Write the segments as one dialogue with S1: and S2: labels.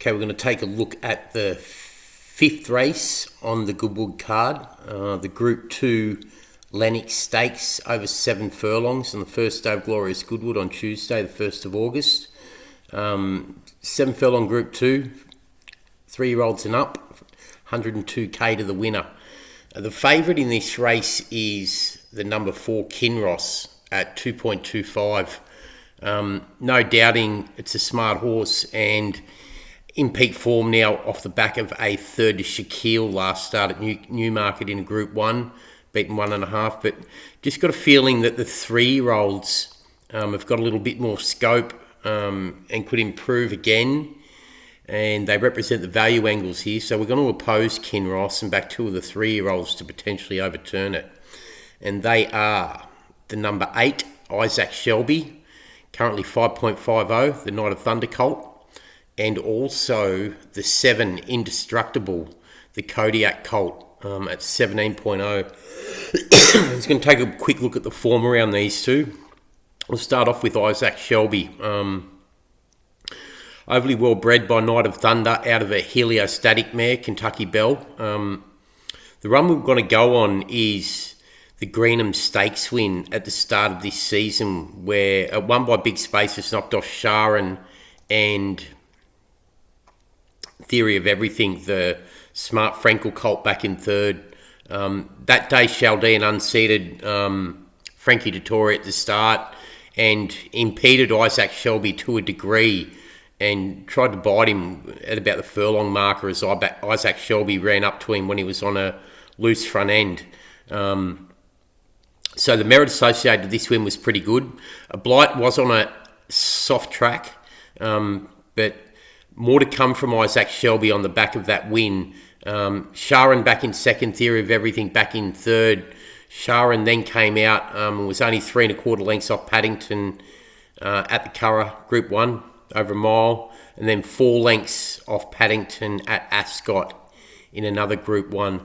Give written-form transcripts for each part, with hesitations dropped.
S1: Okay, we're going to take a look at the fifth race on the Goodwood card, the Group 2 Lennox Stakes over 7 furlongs on the first day of Glorious Goodwood on Tuesday, the 1st of August. 7 furlong Group 2, 3-year-olds and up, 102k to the winner. The favourite in this race is the number 4 Kinross at 2.25. No doubting it's a smart horse and in peak form now off the back of a third to Shaquille last start at Newmarket in Group 1, beaten 1.5. But just got a feeling that the 3-year-olds have got a little bit more scope and could improve again. And they represent the value angles here. So we're going to oppose Kinross and back 2 of the 3-year-olds to potentially overturn it. And they are the number 8, Isaac Shelby, currently 5.50, the Night of Thunder Colt. And also the 7, Indestructible, the Kodiak Colt at 17.0. I'm just going to take a quick look at the form around these two. We'll start off with Isaac Shelby. Overly well bred by Night of Thunder out of a heliostatic mare, Kentucky Belle. The run we're going to go on is the Greenham Stakes win at the start of this season, where won by big spaces, knocked off Sharon and Theory of Everything, the smart Frankel colt back in third. That day, Chaldean unseated Frankie Dettori at the start and impeded Isaac Shelby to a degree and tried to bite him at about the furlong marker as Isaac Shelby ran up to him when he was on a loose front end. So the merit associated with this win was pretty good. Blight was on a soft track, but more to come from Isaac Shelby on the back of that win. Sharon back in second, Theory of Everything back in third. Sharon then came out and was only 3 1/4 lengths off Paddington at the Curragh, Group 1, over a mile. And then 4 lengths off Paddington at Ascot in another Group 1.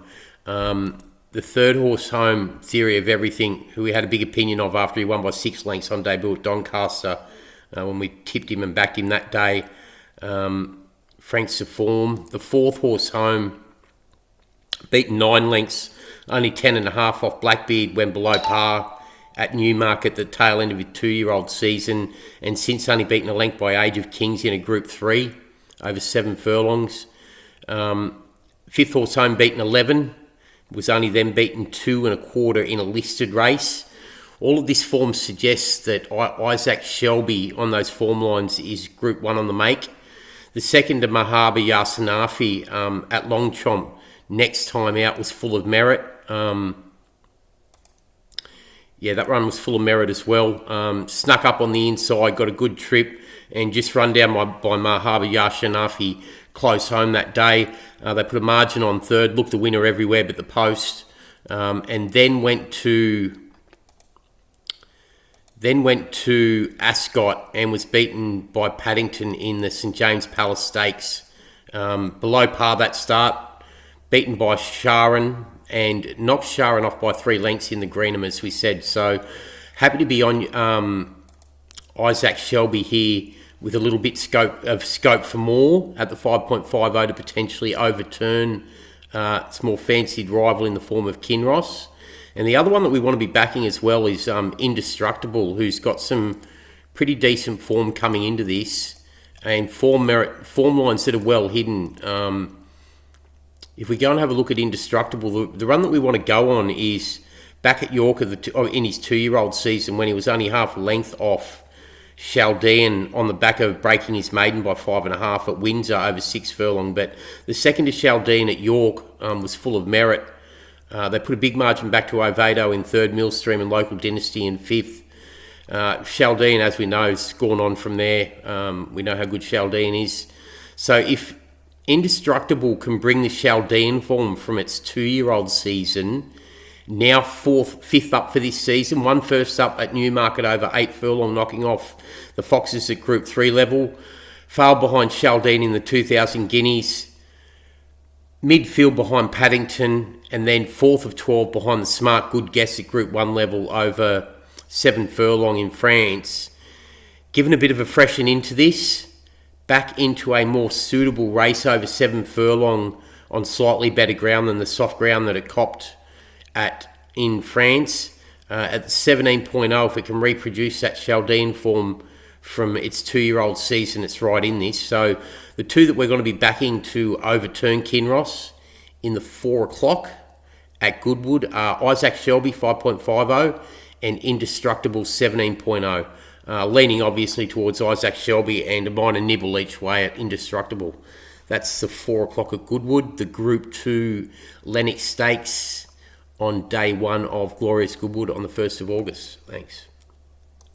S1: The third horse home, Theory of Everything, who we had a big opinion of after he won by 6 lengths on debut at Doncaster when we tipped him and backed him that day. Frank Saform, the fourth horse home, beaten 9 lengths, only 10.5 off Blackbeard when below par at Newmarket at the tail end of his 2-year-old season, and since only beaten a length by Age of Kings in a Group 3 over 7 furlongs. Fifth horse home, beaten 11, was only then beaten 2 1/4 in a listed race. All of this form suggests that Isaac Shelby on those form lines is Group 1 on the make. The second to Mahaba Yasanafi at Longchamp next time out was full of merit. That run was full of merit as well. Snuck up on the inside, got a good trip, and just run down by Mahaba Yasanafi close home that day. They put a margin on third, looked the winner everywhere but the post, and then went to Ascot and was beaten by Paddington in the St James Palace Stakes. Below par that start, beaten by Sharon and knocked Sharon off by 3 lengths in the Greenham, as we said. So happy to be on Isaac Shelby here with a little bit scope for more at the 5.50 to potentially overturn its more fancied rival in the form of Kinross. And the other one that we want to be backing as well is Indestructible, who's got some pretty decent form coming into this and form lines that are well hidden. If we go and have a look at Indestructible, the run that we want to go on is back at York in his 2-year-old season when he was only half a length off Chaldean on the back of breaking his maiden by 5.5 at Windsor over 6 furlong. But the second to Chaldean at York was full of merit. They put a big margin back to Oviedo in third, Millstream and Local Dynasty in fifth. Chaldean, as we know, has gone on from there. We know how good Chaldean is. So if Indestructible can bring the Chaldean form from its 2-year-old season, now 5th up for this season, won first up at Newmarket over 8 furlong, knocking off the Foxes at Group 3 level, failed behind Chaldean in the 2,000 guineas, midfield behind Paddington, and then 4th of 12 behind the Smart Good Guess at Group 1 level over 7 furlong in France. Given a bit of a freshen into this, back into a more suitable race over 7 furlong on slightly better ground than the soft ground that it copped in France. At the 17.0, if it can reproduce that Chaldean form from its 2-year-old season, it's right in this. So the two that we're going to be backing to overturn Kinross in the 4 o'clock at Goodwood are Isaac Shelby 5.50 and Indestructible 17.0. Leaning obviously towards Isaac Shelby and a minor nibble each way at Indestructible. That's the 4 o'clock at Goodwood, the Group 2 Lennox Stakes on day 1 of Glorious Goodwood on the 1st of August. Thanks.